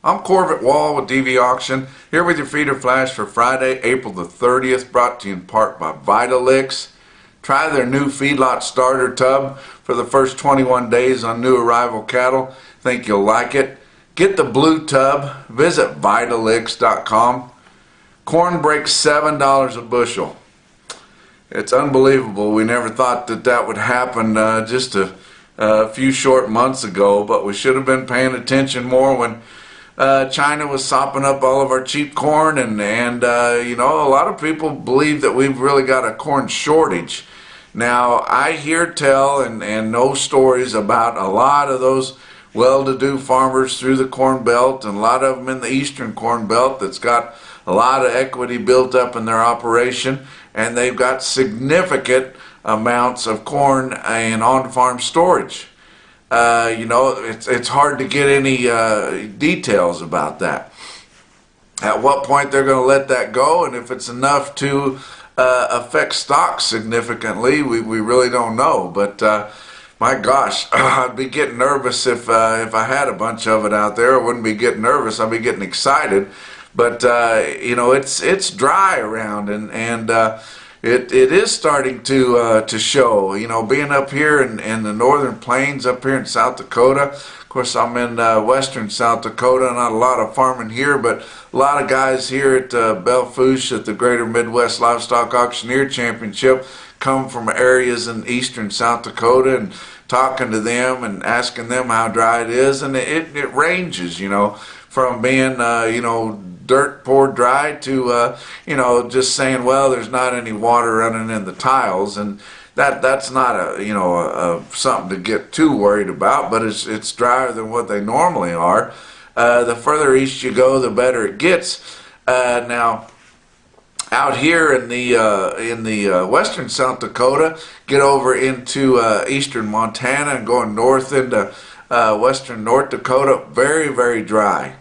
I'm Corvette Wall with DV Auction, here with your feeder flash for Friday, April the 30th, brought to you in part by Vitalix. Try their new feedlot starter tub for the first 21 days on new arrival cattle. Think you'll like it. Get the blue tub. Visit Vitalix.com. Corn breaks $7 a bushel. It's unbelievable. We never thought that would happen just a few short months ago, but we should have been paying attention more when China was sopping up all of our cheap corn, and you know, a lot of people believe that we've really got a corn shortage. Now, I hear tell and know stories about a lot of those well-to-do farmers through the Corn Belt, and a lot of them in the Eastern Corn Belt that's got a lot of equity built up in their operation, and they've got significant amounts of corn in on-farm storage. You know, it's hard to get any details about that. At what point they're going to let that go, and if it's enough to affect stocks significantly, we really don't know. But my gosh, I'd be getting nervous if I had a bunch of it out there. I wouldn't be getting nervous. I'd be getting excited. But you know, it's dry around, and it is starting to show. You know, being up here in the northern plains up here in South Dakota. Of course, I'm in western South Dakota. Not a lot of farming here, but a lot of guys here at Belle Fourche at the Greater Midwest Livestock Auctioneer Championship come from areas in eastern South Dakota, and talking to them and asking them how dry it is, and it ranges, you know, from being you know, dirt poor dry to you know, just saying, well, there's not any water running in the tiles, and that's not a, you know, something to get too worried about, but it's drier than what they normally are. The further east you go, the better it gets. Now, out here in the western South Dakota, get over into eastern Montana and going north into western North Dakota, very, very dry.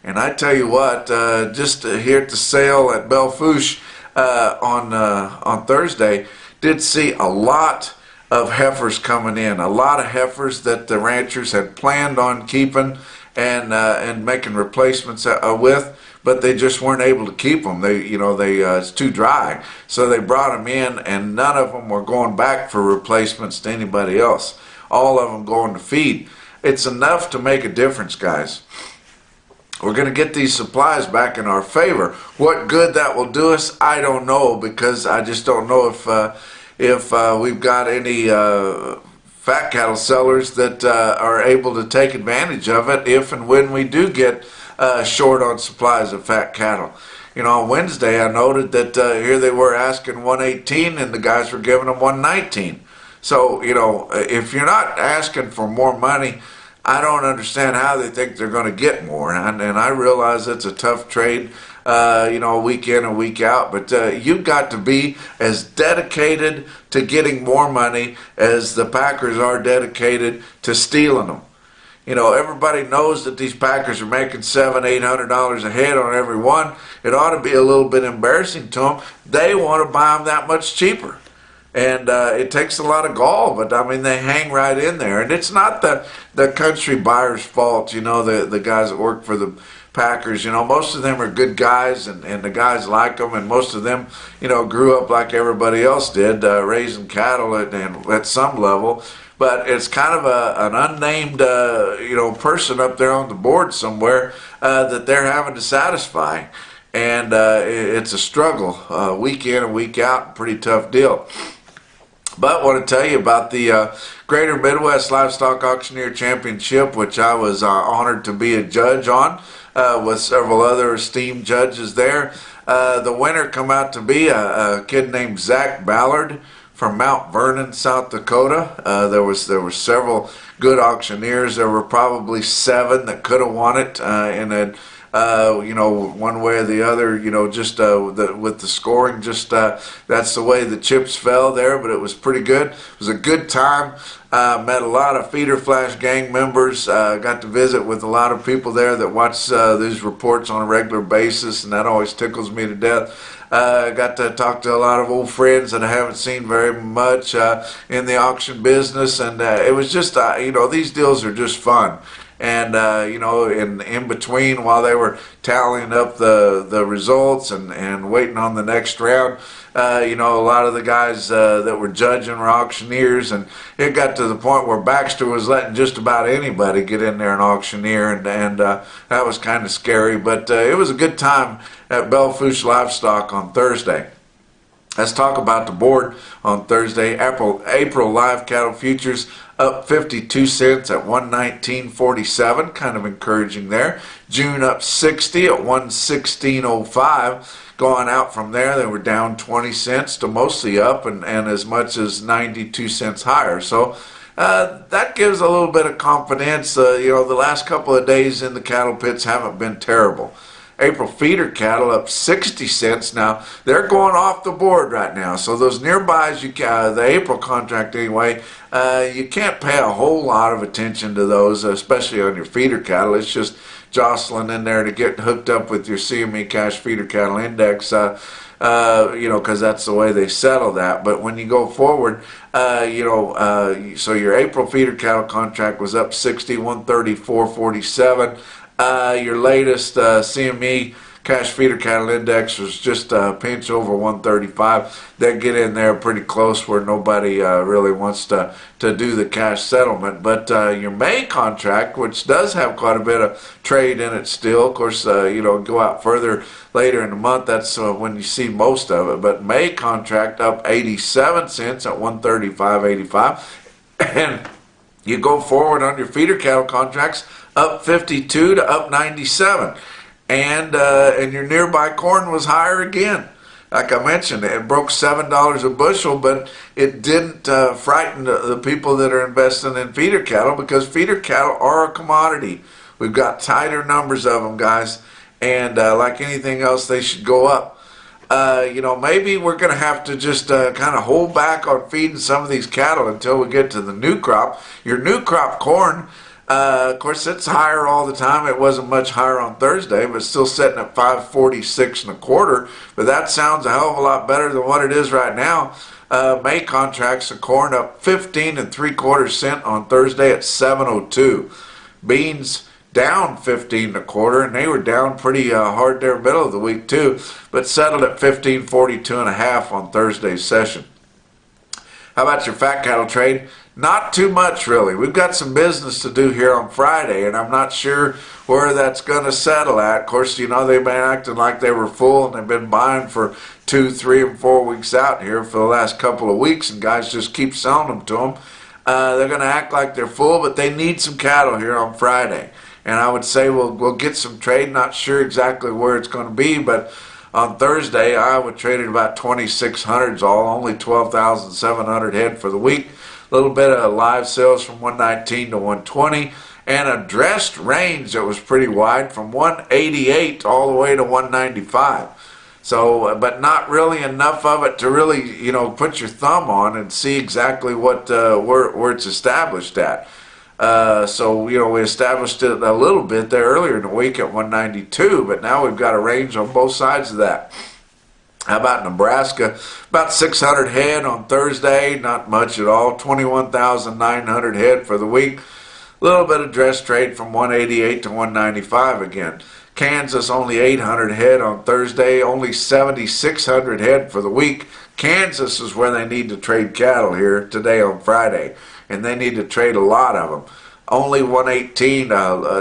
And I tell you what, just here at the sale at Belle Fourche on Thursday, did see a lot of heifers coming in, a lot of heifers that the ranchers had planned on keeping and making replacements with, but they just weren't able to keep them. It's too dry, so they brought them in, and none of them were going back for replacements to anybody else. All of them going to feed. It's enough to make a difference, guys. We're going to get these supplies back in our favor. What good that will do us, I don't know, because I just don't know if we've got any fat cattle sellers that are able to take advantage of it if and when we do get short on supplies of fat cattle. You know, on Wednesday I noted that here they were asking 118 and the guys were giving them 119. So, you know, if you're not asking for more money, I don't understand how they think they're going to get more. And I realize it's a tough trade, you know, week in and week out. But you've got to be as dedicated to getting more money as the packers are dedicated to stealing them. You know, everybody knows that these packers are making $700–800 a head on every one. It ought to be a little bit embarrassing to them. They want to buy them that much cheaper. And it takes a lot of gall, but I mean, they hang right in there. And it's not the country buyers' fault, you know, the guys that work for the packers. You know, most of them are good guys, and the guys like them, and most of them, you know, grew up like everybody else did, raising cattle at some level. But it's kind of an unnamed, you know, person up there on the board somewhere that they're having to satisfy. And it's a struggle, week in and week out, pretty tough deal. But I want to tell you about the Greater Midwest Livestock Auctioneer Championship, which I was honored to be a judge on with several other esteemed judges there. The winner come out to be a kid named Zach Ballard from Mount Vernon, South Dakota. There were several good auctioneers. There were probably 7 that could have won it in a you know, one way or the other, you know, just with the scoring, just that's the way the chips fell there, but it was pretty good. It was a good time. Met a lot of Feeder Flash gang members. Got to visit with a lot of people there that watch these reports on a regular basis, and that always tickles me to death. Got to talk to a lot of old friends that I haven't seen very much in the auction business, and it was just, you know, these deals are just fun. And in between, while they were tallying up the results and waiting on the next round, a lot of the guys that were judging were auctioneers, and it got to the point where Baxter was letting just about anybody get in there and auctioneer, and that was kind of scary. But it was a good time at Belfouche Livestock on Thursday. Let's talk about the board on Thursday. April live cattle futures up 52 cents at 119.47, kind of encouraging there. June up 60 at 116.05. Going out from there, they were down 20 cents to mostly up, and as much as 92 cents higher. So that gives a little bit of confidence. The last couple of days in the cattle pits haven't been terrible. April feeder cattle up 60 cents. Now, they're going off the board right now. So those nearbys, the April contract anyway, you can't pay a whole lot of attention to those, especially on your feeder cattle. It's just jostling in there to get hooked up with your CME cash feeder cattle index, because that's the way they settle that. But when you go forward, so your April feeder cattle contract was up 60, 134.47. Your latest CME cash feeder cattle index was just a pinch over 135. They get in there pretty close where nobody really wants to do the cash settlement. But your May contract, which does have quite a bit of trade in it still, of course, go out further later in the month, that's when you see most of it. But May contract up 87 cents at 135.85. And you go forward on your feeder cattle contracts, up 52 to up 97. And your nearby corn was higher again. Like I mentioned, it broke $7 a bushel, but it didn't frighten the people that are investing in feeder cattle, because feeder cattle are a commodity. We've got tighter numbers of them, guys, and like anything else, they should go up. Maybe we're going to have to just kind of hold back on feeding some of these cattle until we get to the new crop. Your new crop corn, of course, it's higher all the time. It wasn't much higher on Thursday, but still sitting at 546 and a quarter. But that sounds a hell of a lot better than what it is right now. May contracts of corn up 15 3/4 cents on Thursday at 702. Beans down 15 1/4, and they were down pretty hard there middle of the week too, but settled at 15.42 1/2 on Thursday's session. How about your fat cattle trade? Not too much, really. We've got some business to do here on Friday, and I'm not sure where that's going to settle at. Of course, they've been acting like they were full, and they've been buying for 2, 3, and 4 weeks out here for the last couple of weeks, and guys just keep selling them to them. They're going to act like they're full, but they need some cattle here on Friday. And I would say we'll get some trade. Not sure exactly where it's going to be, but on Thursday, Iowa traded about 2,600s all, only 12,700 head for the week. A little bit of live sales from 119 to 120, and a dressed range that was pretty wide from 188 all the way to 195. So, but not really enough of it to really, put your thumb on and see exactly what where it's established at. We established it a little bit there earlier in the week at 192, but now we've got a range on both sides of that. How about Nebraska? About 600 head on Thursday, not much at all. 21,900 head for the week. A little bit of dress trade from 188 to 195 again. Kansas only 800 head on Thursday, only 7,600 head for the week. Kansas is where they need to trade cattle here today on Friday, and they need to trade a lot of them. Only 118,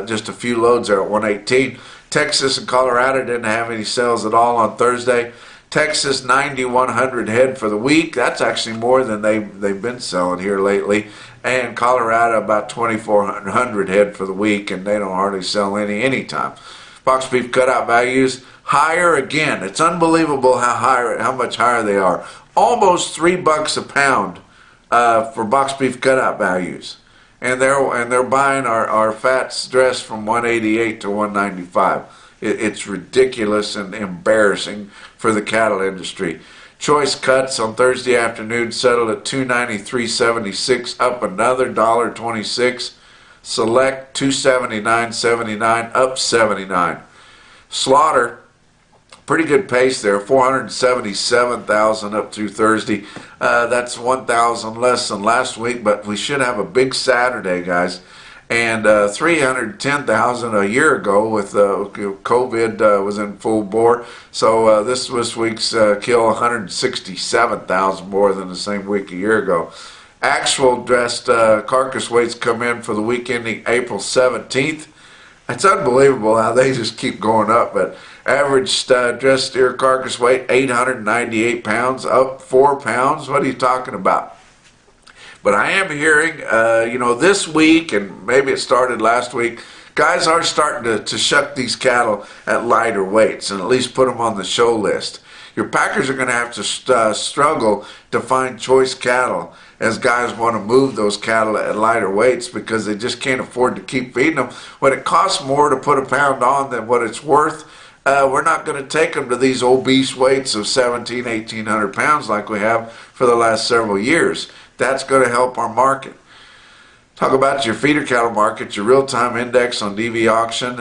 just a few loads there at 118. Texas and Colorado didn't have any sales at all on Thursday. Texas 9,100 head for the week. That's actually more than they've been selling here lately. And Colorado about 2,400 head for the week, and they don't hardly sell anytime. Box beef cutout values higher again. It's unbelievable how much higher they are. Almost $3 a pound for box beef cutout values, and they're buying our fats dressed from 188 to 195. It's ridiculous and embarrassing for the cattle industry. Choice cuts on Thursday afternoon settled at $293.76, up another $1.26. Select $279.79, up 79. Slaughter, pretty good pace there, 477,000 up through Thursday. That's 1,000 less than last week, but we should have a big Saturday, guys. and 310,000 a year ago with COVID was in full bore. So this week's kill 167,000 more than the same week a year ago. Actual dressed carcass weights come in for the week ending April 17th. It's unbelievable how they just keep going up, but average dressed steer carcass weight 898 pounds, up 4 pounds. What are you talking about? But I am hearing, this week, and maybe it started last week, guys are starting to shuck these cattle at lighter weights and at least put them on the show list. Your packers are going to have to struggle to find choice cattle as guys want to move those cattle at lighter weights because they just can't afford to keep feeding them. When it costs more to put a pound on than what it's worth, we're not going to take them to these obese weights of 1,800 pounds like we have for the last several years. That's going to help our market. Talk about your feeder cattle market, your real-time index on DV auction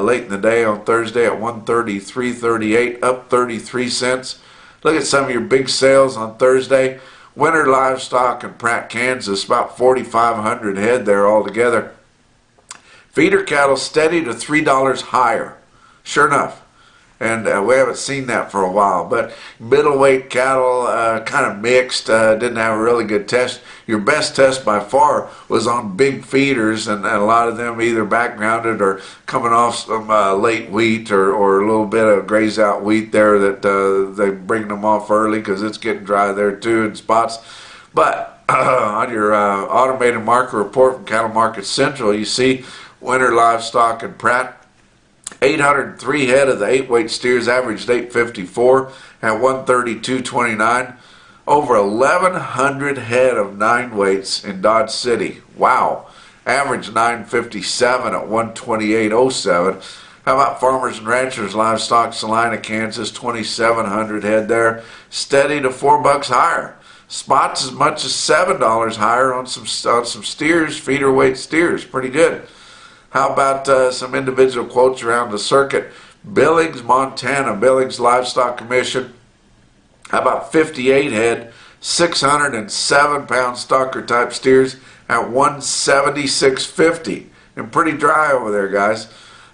late in the day on Thursday at 133.38, up 33 cents. Look at some of your big sales on Thursday. Winter livestock in Pratt, Kansas, about 4,500 head there altogether. Feeder cattle steady to $3 higher. Sure enough. And we haven't seen that for a while. But middleweight cattle kind of mixed, didn't have a really good test. Your best test by far was on big feeders, and a lot of them either backgrounded or coming off some late wheat or a little bit of graze out wheat there that they bring them off early because it's getting dry there too in spots. But on your automated market report from Cattle Market Central, you see winter livestock in Pratt, 803 head of the 8-weight steers averaged 854 at 132.29. Over 1,100 head of 9-weights in Dodge City. Wow. Average 957 at 128.07. How about Farmers and Ranchers livestock, Salina, Kansas, 2,700 head there. Steady to $4 higher. Spots as much as $7 higher on some steers, feeder weight steers. Pretty good. How about some individual quotes around the circuit? Billings, Montana, Billings Livestock Commission. How about 58 head, 607-pound stalker type steers at 176.50. And pretty dry over there, guys.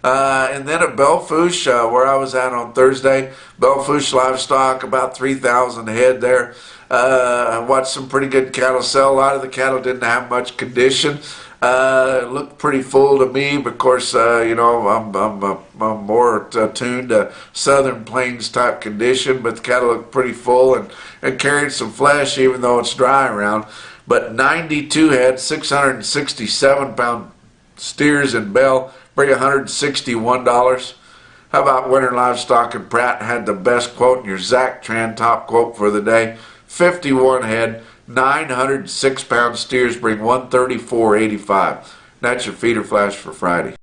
And then at Belfouche, where I was at on Thursday, Belfouche livestock, about 3,000 head there. I watched some pretty good cattle sell. A lot of the cattle didn't have much condition. It looked pretty full to me, but of course, I'm more tuned to southern plains type condition, but the cattle looked pretty full and carried some flesh even though it's dry around. But 92 head, 667-pound steers in Bell bring $161. How about winter livestock in Pratt had the best quote in your Zach Tran top quote for the day. 51 head, 906-pound steers bring $134.85. That's your feeder flash for Friday.